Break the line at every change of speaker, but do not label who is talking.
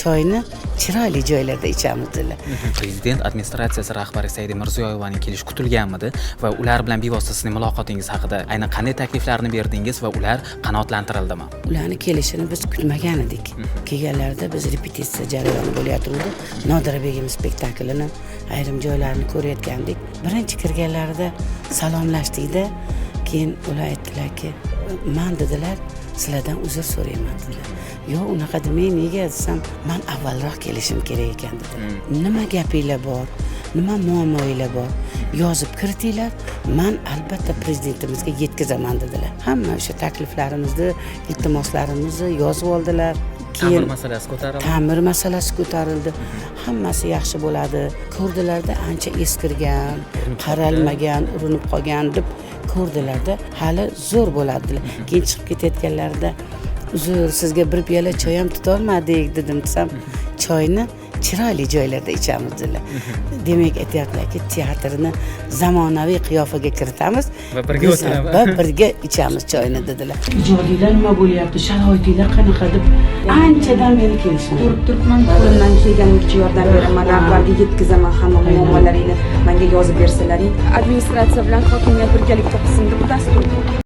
choyni chiroyli joylarda ichamiz dedilar.
Prezident administratsiyasi rahbari Saida Mirziyoyevaning kelishi kutilganmidi va ular bilan bevosita sizning muloqotingiz haqida aynan qanday takliflarni berdingiz va ular qanoatlantirildimi?
Ularni kelishini biz kutmagan edik. Kelganlarida biz repetitsiya jarayoni bo'layotgandi. Nodira begim spektaklini ayrim joylarini ko'rayotgandik. Birinchi kirganlarida salomlashdikda, keyin ular aytdilarki, "Men dedilar, sizlardan uzr so'rayman" dedilar. "Yo'q, unaqa demang, nega desam, men avvalroq kelishim kerak ekan" dedi. "Nima gapinglar bor? Nima muammoinglar bor? Yozib kiritinglar, men albatta prezidentimizga yetkazaman" dedilar. Hamma o'sha takliflarimizni, iltimoslarimizni yozib oldilar.
Ta'mir masalasi ko'tarildi.
Ta'mir masalasi ko'tarildi. Hammasi yaxshi bo'ladi. Ko'rdilarda ancha eskirgan, qaralmagan, urinib qolgan deb ko'rdilarda hali zo'r bo'ladilar. Keyin chiqib ketayotganlarida uzr, sizga bir piyola choy ham tutolmadik dedim desam, choyni chiroyli joylarda ichamiz dedilar. Demak, aytyaptilarki, teatrni zamonaviy qiyofaga kiritamiz
Va birga o'tiramiz.
Va birga ichamiz choyni dedilar. Ijodiylar nima bo'lyapti, sharoitinglar qanaqa deb anchadan beri kelishgan.
Turibman, qo'limdan kelganicha yordam beraman, rahbarga yetkazaman hamma muammolaringni menga yozib bersalaring. Administratsiya bilan hokimiyat birgalikda qilsin deb dastur.